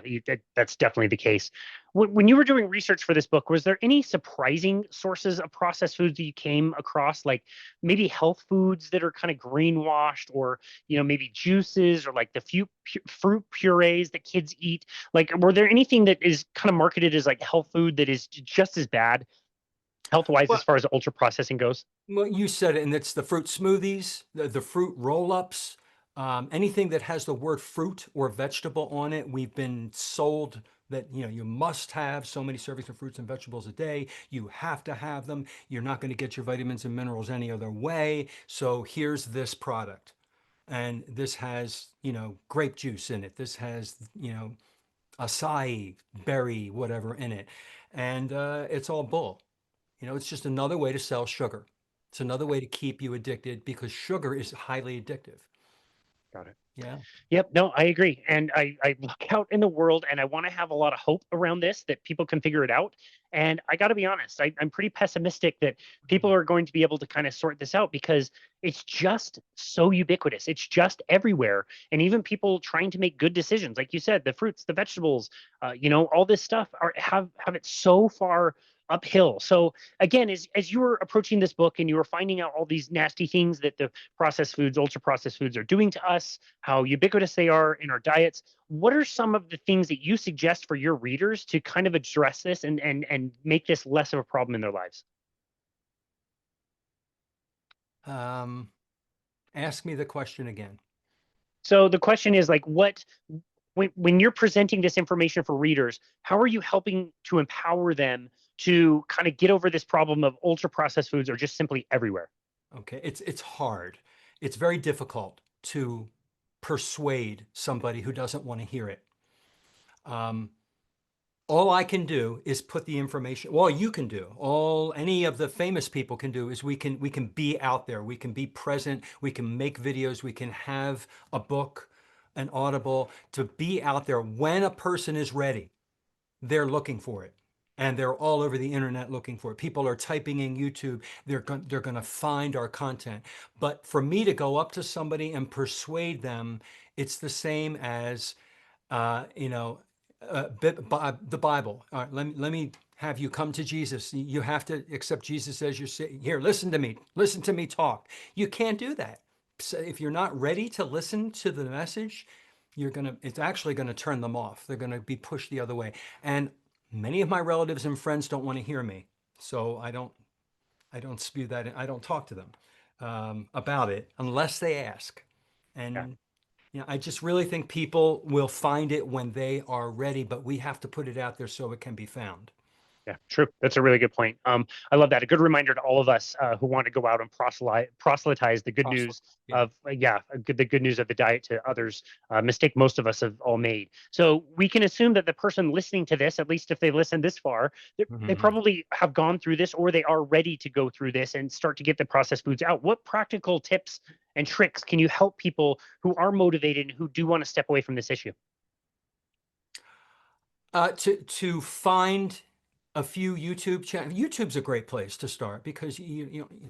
that's definitely the case. When you were doing research for this book, was there any surprising sources of processed foods that you came across, like maybe health foods that are kind of greenwashed, or maybe juices, or like the few fruit purees that kids eat? Like, were there anything that is kind of marketed as like health food that is just as bad health wise Well, as far as ultra processing goes? well, you said it, and it's the fruit smoothies, the fruit roll-ups, anything that has the word fruit or vegetable on it. We've been sold that you must have so many servings of fruits and vegetables a day. You have to have them. You're not going to get your vitamins and minerals any other way. So here's this product, and this has grape juice in it. This has acai berry whatever in it, and it's all bull. It's just another way to sell sugar. It's another way to keep you addicted, because sugar is highly addictive. Got it. Yeah. Yep. No, I agree. And I look out in the world and I want to have a lot of hope around this that people can figure it out. And I got to be honest, I'm pretty pessimistic that people are going to be able to kind of sort this out because it's just so ubiquitous. It's just everywhere. And even people trying to make good decisions, like you said, the fruits, the vegetables, all this stuff have it so far uphill. So again, as you were approaching this book and you were finding out all these nasty things that the processed foods, ultra processed foods are doing to us, how ubiquitous they are in our diets, what are some of the things that you suggest for your readers to kind of address this and make this less of a problem in their lives? Ask me the question again. So the question is like when you're presenting this information for readers, how are you helping to empower them to kind of get over this problem of ultra processed foods or just simply everywhere? Okay, it's hard. It's very difficult to persuade somebody who doesn't want to hear it. Um, all I can do is put the information. All you can do, all any of the famous people can do, is we can be out there. We can be present. We can make videos. We can have a book, an Audible, to be out there when a person is ready. They're looking for it. And they're all over the internet looking for it. People are typing in YouTube. They're going to find our content. But for me to go up to somebody and persuade them, it's the same as, you know, the Bible. All right, let me have you come to Jesus. You have to accept Jesus as your Savior. Here, listen to me talk. You can't do that. So if you're not ready to listen to the message, it's actually gonna turn them off. They're gonna be pushed the other way. And many of my relatives and friends don't want to hear me, so I don't spew that. I don't talk to them about it unless they ask. Yeah. And I just really think people will find it when they are ready, but we have to put it out there so it can be found. Yeah, true. That's a really good point. I love that. A good reminder to all of us who want to go out and proselytize the good Possible. news Yeah. of, the good news of the diet to others. Mistake most of us have all made. So we can assume that the person listening to this, at least if they listened this far, they Mhm. probably have gone through this or they are ready to go through this and start to get the processed foods out. What practical tips and tricks can you help people who are motivated and who do want to step away from this issue? To find a few YouTube channels. YouTube's a great place to start because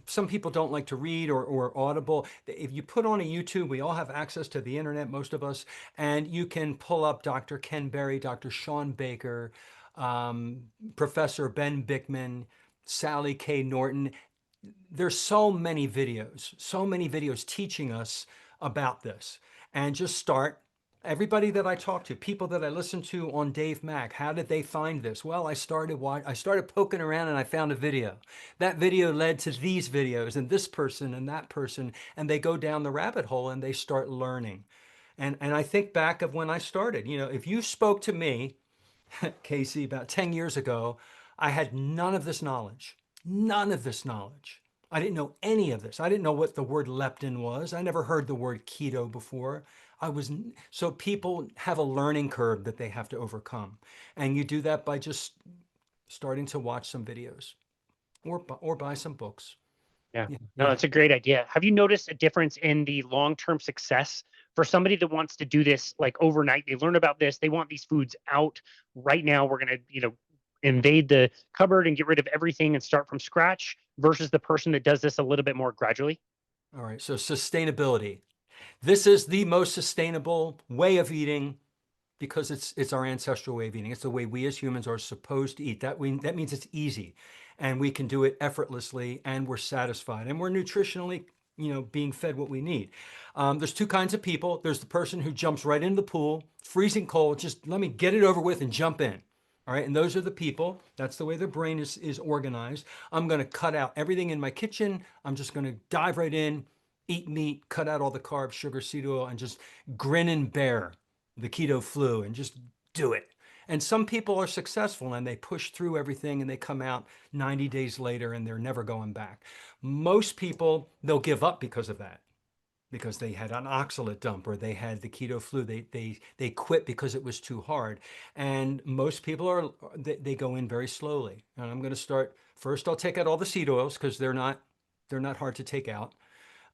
some people don't like to read or Audible. If you put on a YouTube, we all have access to the internet, most of us, and you can pull up Dr. Ken Berry, Dr. Sean Baker, um, Professor Ben Bickman, Sally K. Norton. There's so many videos teaching us about this. And just start. Everybody that I talk to, people that I listen to on Dave Mack, how did they find this? Well, I started poking around and I found a video. That video led to these videos and this person and that person, and they go down the rabbit hole and they start learning. And I think back of when I started. If you spoke to me, Casey, about 10 years ago, I had none of this knowledge. None of this knowledge. I didn't know any of this. I didn't know what the word leptin was. I never heard the word keto before. So people have a learning curve that they have to overcome. And you do that by just starting to watch some videos or buy some books. Yeah, Yeah, no, you that's have a great idea. Have you noticed a difference in the long-term success for somebody that wants to do this like overnight? They learn about this, they want these foods out right now. We're gonna, invade the cupboard and get rid of everything and start from scratch versus the person that does this a little bit more gradually. All right. So sustainability. This is the most sustainable way of eating because it's our ancestral way of eating. It's the way we as humans are supposed to eat. That means it's easy, and we can do it effortlessly, and we're satisfied, and we're nutritionally, being fed what we need. There's two kinds of people. There's the person who jumps right into the pool, freezing cold, just let me get it over with and jump in. All right, and those are the people. That's the way their brain is organized. I'm going to cut out everything in my kitchen. I'm just going to dive right in, eat meat, cut out all the carbs, sugar, seed oil, and just grin and bear the keto flu and just do it. And some people are successful and they push through everything and they come out 90 days later and they're never going back. Most people, they'll give up because of that, because they had an oxalate dump or they had the keto flu. They quit because it was too hard. And most people they go in very slowly. And I'm going to start first. I'll take out all the seed oils because they're not hard to take out.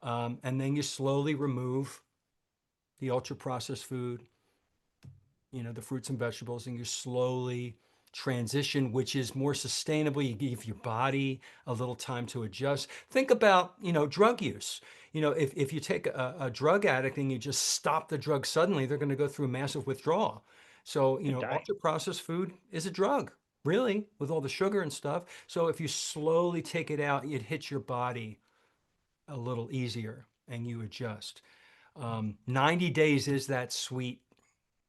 And then you slowly remove the ultra processed food, the fruits and vegetables, and you slowly transition, which is more sustainable. You give your body a little time to adjust. Think about, drug use. If you take a drug addict and you just stop the drug suddenly, they're going to go through massive withdrawal. So, Could die. ultra processed food is a drug, really, with all the sugar and stuff. So if you slowly take it out, it hits your body a little easier and you adjust. 90 days is that sweet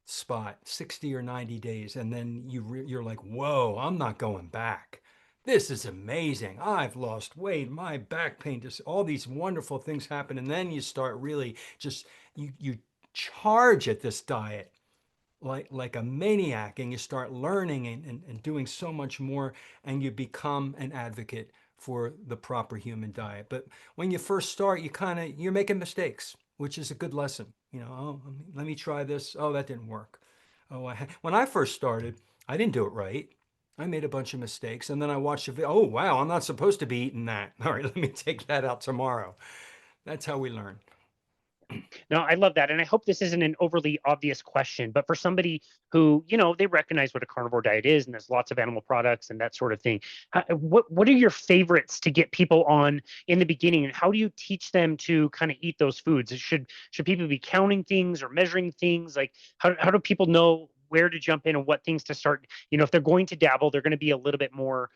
spot, 60 or 90 days, and then you're like, whoa, I'm not going back. This is amazing. I've lost weight, my back pain, just all these wonderful things happen. And then you start really just you charge at this diet like a maniac, and you start learning and doing so much more, and you become an advocate for the proper human diet. But when you first start, you're making mistakes, which is a good lesson. Oh, let me try this. Oh, that didn't work. When I first started, I didn't do it right. I made a bunch of mistakes, and then I watched a video. Oh, wow, I'm not supposed to be eating that. All right, let me take that out tomorrow. That's how we learn. No, I love that. And I hope this isn't an overly obvious question, but for somebody who, they recognize what a carnivore diet is and there's lots of animal products and that sort of thing, what are your favorites to get people on in the beginning? And how do you teach them to kind of eat those foods? Should people be counting things or measuring things? Like how do people know where to jump in and what things to start? If they're going to dabble, they're going to be a little bit more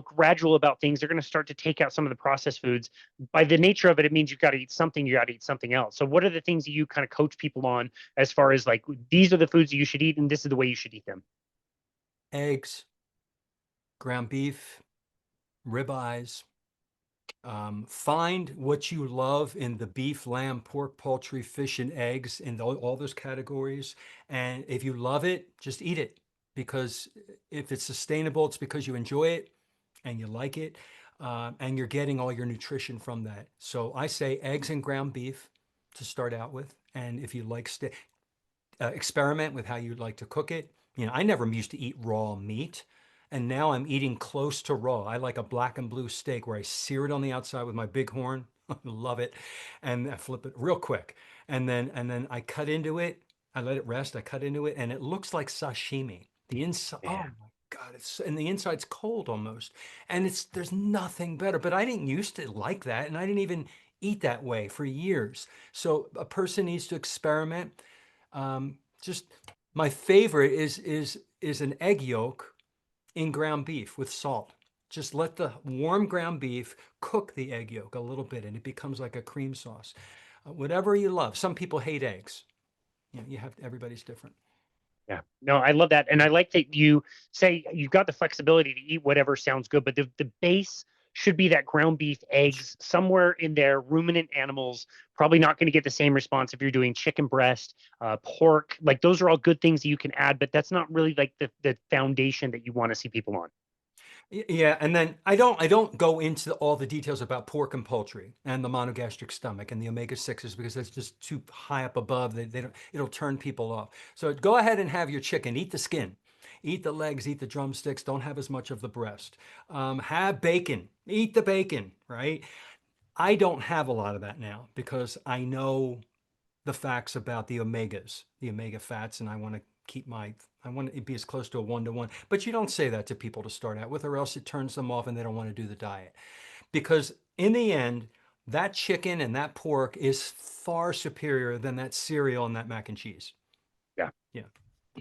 gradual about things. They're going to start to take out some of the processed foods. By the nature of it, it means you've got to eat something, you got to eat something else. So what are the things that you kind of coach people on as far as like, these are the foods that you should eat and this is the way you should eat them? Eggs, ground beef, ribeyes. Find what you love in the beef, lamb, pork, poultry, fish, and eggs, in all those categories. And if you love it, just eat it. Because if it's sustainable, it's because you enjoy it and you like it, and you're getting all your nutrition from that. So I say eggs and ground beef to start out with. And if you like, experiment with how you'd like to cook it. I never used to eat raw meat, and now I'm eating close to raw. I like a black and blue steak where I sear it on the outside with my bighorn. Love it. And I flip it real quick. And then I cut into it. I let it rest. I cut into it, and it looks like sashimi. The inside, oh Yeah. my God, and the inside's cold almost. And there's nothing better. But I didn't used to like that, and I didn't even eat that way for years. So a person needs to experiment. Just my favorite is an egg yolk in ground beef with salt. Just let the warm ground beef cook the egg yolk a little bit, and it becomes like a cream sauce. Whatever you love. Some people hate eggs. Everybody's different. Yeah, no, I love that. And I like that you say you've got the flexibility to eat whatever sounds good, but the base should be that ground beef, eggs, somewhere in there. Ruminant animals probably not going to get the same response if you're doing chicken breast, pork. Like those are all good things that you can add, but that's not really like the foundation that you want to see people on. Yeah, and then I don't go into all the details about pork and poultry and the monogastric stomach and the omega-6s, because that's just too high up above. They don't, it'll turn people off. So go ahead and have your chicken. Eat the skin, eat the legs, eat the drumsticks. Don't have as much of the breast. Have bacon. Eat the bacon. Right. I don't have a lot of that now because I know the facts about the omegas, the omega fats, and I want it to be as close to a 1-to-1. But you don't say that to people to start out with, or else it turns them off and they don't want to do the diet. Because in the end, that chicken and that pork is far superior than that cereal and that mac and cheese. Yeah. Yeah.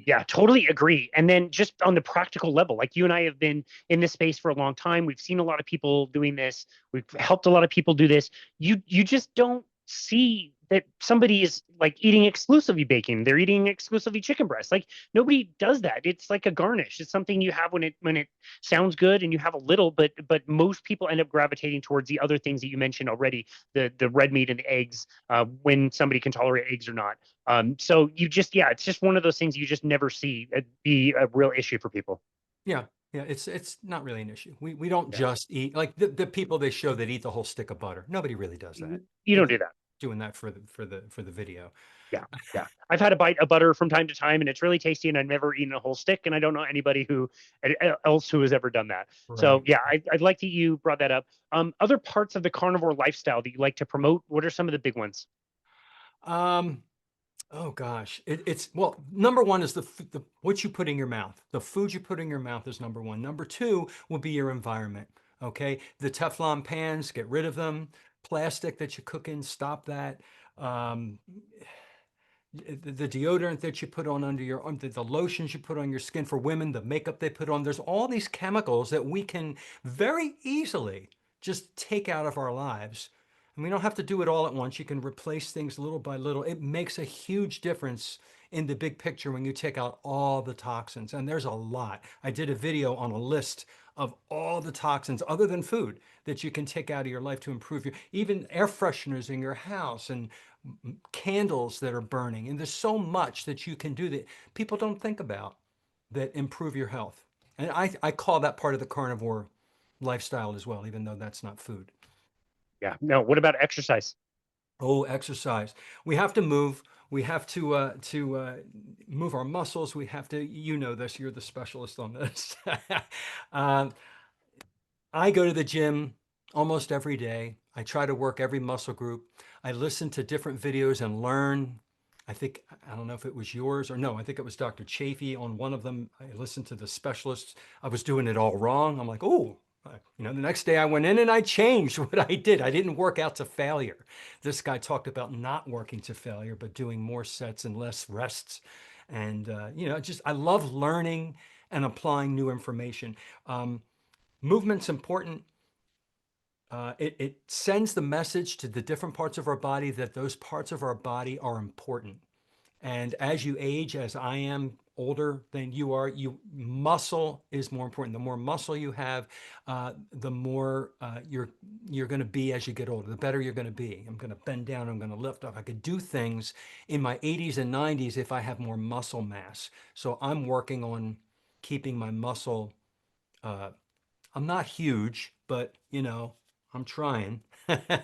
Yeah, totally agree. And then just on the practical level, like you and I have been in this space for a long time. We've seen a lot of people doing this. We've helped a lot of people do this. You just don't see that somebody is like eating exclusively bacon. They're eating exclusively chicken breast. Like nobody does that. It's like a garnish. It's something you have when it sounds good and you have a little, but most people end up gravitating towards the other things that you mentioned already, the red meat and the eggs, when somebody can tolerate eggs or not. So it's just one of those things you just never see be a real issue for people. Yeah. Yeah. It's not really an issue. We don't Yeah. just eat like the people they show that eat the whole stick of butter. Nobody really does that. You They're don't just do that. doing that for the video. Yeah. Yeah. I've had a bite of butter from time to time and it's really tasty and I've never eaten a whole stick and I don't know anybody else who has ever done that. So Right. yeah, I'd like that you brought that up. Other parts of the carnivore lifestyle that you like to promote, what are some of the big ones? Um, oh gosh, it's well, number one is the what you put in your mouth. The food you put in your mouth is number one. Number two will be your environment. Okay, the Teflon pans, get rid of them. Plastic that you cook in, stop that. Um, the deodorant that you put on under your arm, the lotions you put on your skin for women, the makeup they put on. There's all these chemicals that we can very easily just take out of our lives. And we don't have to do it all at once. You can replace things little by little. It makes a huge difference in the big picture when you take out all the toxins. And there's a lot. I did a video on a list of all the toxins other than food that you can take out of your life to improve your, even air fresheners in your house and candles that are burning. And there's so much that you can do that people don't think about that improve your health. And I call that part of the carnivore lifestyle as well, even though that's not food. Yeah. No. What about exercise? Oh, exercise. We have to move. We have to move our muscles. We have to, you know this, you're the specialist on this. uh, I go to the gym almost every day. I try to work every muscle group. I listen to different videos and learn. I think, I don't know if it was yours or no, I think it was Dr. Chafee on one of them. I listened to the specialists. I was doing it all wrong. I'm like, oh, the next day I went in and I changed what I did. I didn't work out to failure. This guy talked about not working to failure, but doing more sets and less rests. And, just I love learning and applying new information. Movement's important. It sends the message to the different parts of our body that those parts of our body are important. And as you age, as I am older than you are, muscle is more important. The more muscle you have, the more you're going to be as you get older. The better you're going to be. I'm going to bend down. I'm going to lift up. I could do things in my 80s and 90s if I have more muscle mass. So I'm working on keeping my muscle. I'm not huge, but I'm trying. I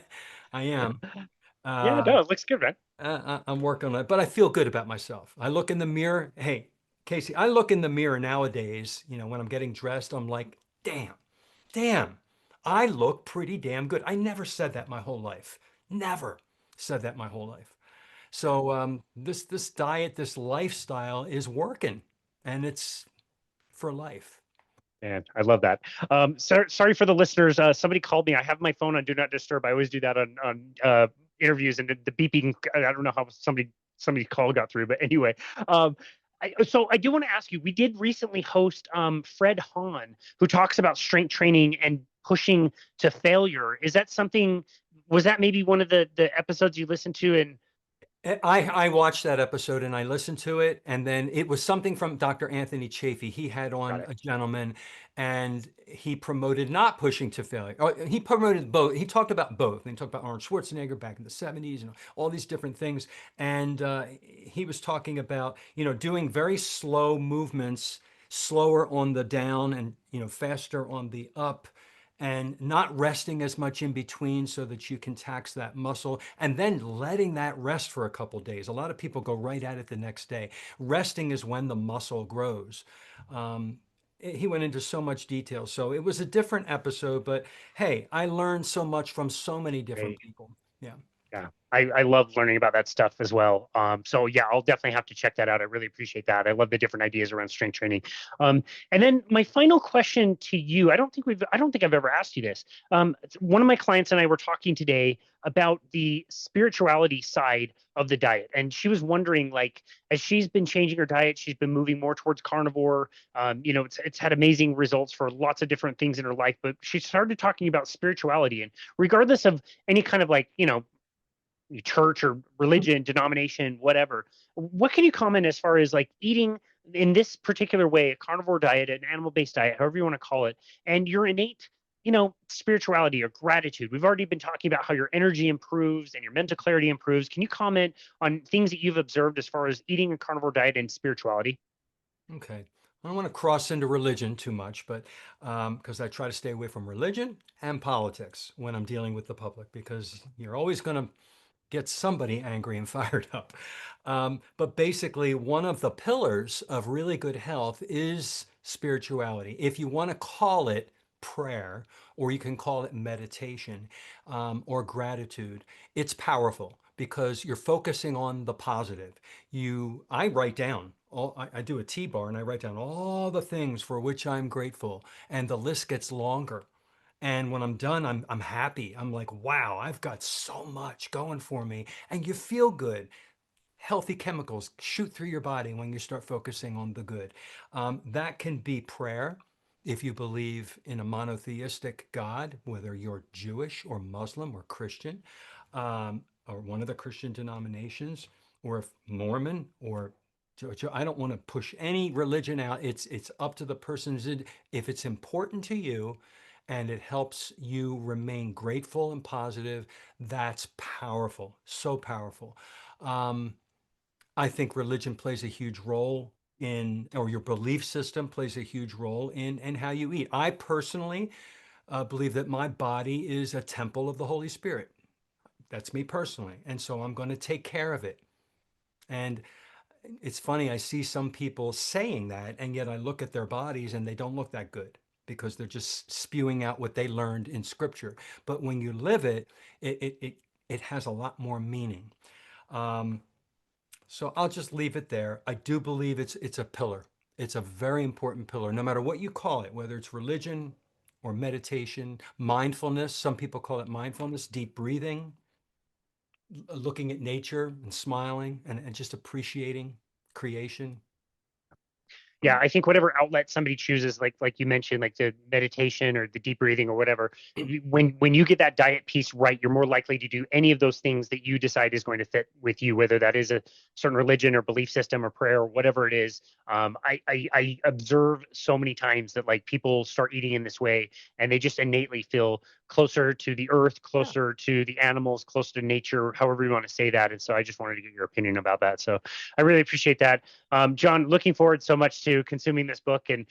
am. Yeah. Uh, No. It looks good, man. I'm working on it, but I feel good about myself. I look in the mirror. Hey, Casey, I look in the mirror nowadays, when I'm getting dressed, I'm like, damn, damn, I look pretty damn good. I never said that my whole life. Never said that my whole life. So this diet, this lifestyle is working, and it's for life. Man, I love that. Sorry for the listeners. Somebody called me. I have my phone on Do Not Disturb. I always do that on interviews, and the beeping. I don't know how somebody's call got through, but anyway. So I do want to ask you. We did recently host Fred Hahn, who talks about strength training and pushing to failure. Is that something? Was that maybe one of the episodes you listened to? And I watched that episode and I listened to it, and then it was something from Dr. Anthony Chafee. He had got on it. a gentleman, and he promoted not pushing to failure. Or he promoted both. He talked about both. And he talked about Arnold Schwarzenegger back in the 70s and all these different things. And he was talking about doing very slow movements, slower on the down and faster on the up, and not resting as much in between so that you can tax that muscle, and then letting that rest for a couple days. A lot of people go right at it the next day. Resting is when the muscle grows. Um, he went into so much detail. So it was a different episode, but hey, I learned so much from so many different Great. people. Yeah. Yeah, I love learning about that stuff as well. So yeah, I'll definitely have to check that out. I really appreciate that. I love the different ideas around strength training. And then my final question to you, I don't think I've ever asked you this. One of my clients and I were talking today about the spirituality side of the diet, and she was wondering, like, as she's been changing her diet, she's been moving more towards carnivore. It's had amazing results for lots of different things in her life, but she started talking about spirituality, and regardless of any kind of like, church or religion, denomination, whatever. What can you comment as far as like eating in this particular way, a carnivore diet, an animal-based diet, however you want to call it, and your innate, spirituality or gratitude? We've already been talking about how your energy improves and your mental clarity improves. Can you comment on things that you've observed as far as eating a carnivore diet and spirituality? Okay. I don't want to cross into religion too much, but because I try to stay away from religion and politics when I'm dealing with the public, because you're always going to get somebody angry and fired up. But basically, one of the pillars of really good health is spirituality. If you want to call it prayer, or you can call it meditation or gratitude, it's powerful. because you're focusing on the positive. I write down I do a T-bar and I write down all the things for which I'm grateful, and the list gets longer. And when I'm done, I'm happy. I'm like, wow, I've got so much going for me. And you feel good. Healthy chemicals shoot through your body when you start focusing on the good. That can be prayer. If you believe in a monotheistic God, whether you're Jewish or Muslim or Christian, or one of the Christian denominations, or if Mormon or I don't want to push any religion out. It's up to the person. If it's important to you and it helps you remain grateful and positive, that's powerful, so powerful. Um, I think religion plays a huge role in, or your belief system plays a huge role in how you eat. I personally believe that my body is a temple of the Holy Spirit. That's me personally. And so I'm going to take care of it. And it's funny, I see some people saying that, and yet I look at their bodies and they don't look that good because they're just spewing out what they learned in scripture. But when you live it, it has a lot more meaning. Um, So I'll just leave it there. I do believe it's a pillar. It's a very important pillar, no matter what you call it, whether it's religion or meditation, mindfulness. Some people call it mindfulness, deep breathing, looking at nature and smiling and just appreciating creation. Yeah, I think whatever outlet somebody chooses, like you mentioned, like the meditation or the deep breathing or whatever, when you get that diet piece right, you're more likely to do any of those things that you decide is going to fit with you, whether that is a certain religion or belief system or prayer or whatever it is. I observe so many times that like people start eating in this way and they just innately feel closer to the earth, Yeah. closer to the animals, closer to nature, however you want to say that. And so I just wanted to get your opinion about that. So I really appreciate that. John, looking forward so much to consuming this book. And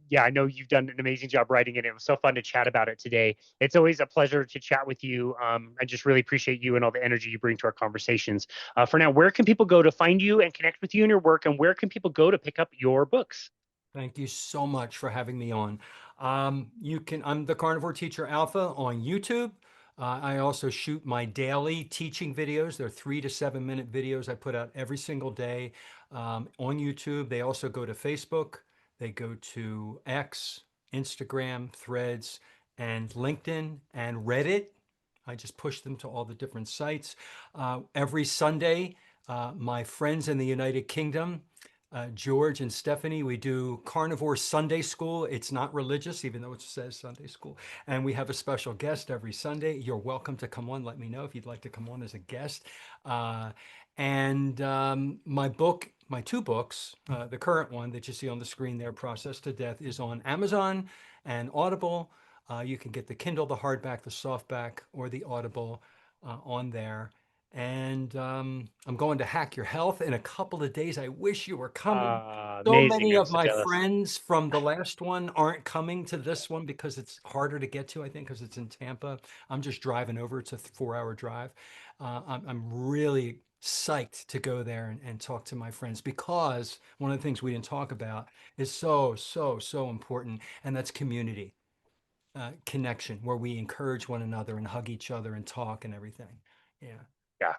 yeah, I know you've done an amazing job writing it. It was so fun to chat about it today. It's always a pleasure to chat with you. I just really appreciate you and all the energy you bring to our conversations. For now, where can people go to find you and connect with you and your work? And where can people go to pick up your books? Thank you so much for having me on. I'm the Carnivore Teacher Alpha on YouTube. I also shoot my daily teaching videos. They're 3 to 7 minute videos I put out every single day on YouTube. They also go to Facebook. They go to X, Instagram, Threads, and LinkedIn and Reddit. I just push them to all the different sites. Every Sunday, my friends in the United Kingdom, George and Stephanie, we do Carnivore Sunday School. It's not religious, even though it says Sunday School. And we have a special guest every Sunday. You're welcome to come on. Let me know if you'd like to come on as a guest. My two books, the current one that you see on the screen there, Processed to Death, is on Amazon and Audible. You can get the Kindle, the hardback, the softback, or the Audible on there. And I'm going to Hack Your Health in a couple of days. I wish you were coming. So Amazing. many I'm of so my jealous. friends from the last one aren't coming to this one because it's harder to get to, I think, because it's in Tampa. I'm just driving over. It's a 4 hour drive. I'm really psyched to go there and talk to my friends because one of the things we didn't talk about is so, so, so important, and that's community, connection, where we encourage one another and hug each other and talk and everything. Yeah. Yeah.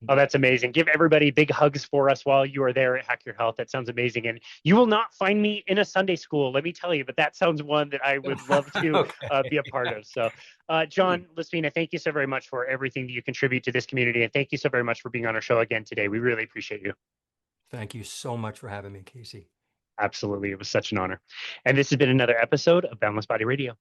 Oh, that's amazing. Give everybody big hugs for us while you are there at Hack Your Health. That sounds amazing. And you will not find me in a Sunday school, let me tell you, but that sounds one that I would love to Okay. be a part of. So, John LaSpina, thank you so very much for everything that you contribute to this community. And thank you so very much for being on our show again today. We really appreciate you. Thank you so much for having me, Casey. Absolutely. It was such an honor. And this has been another episode of Boundless Body Radio.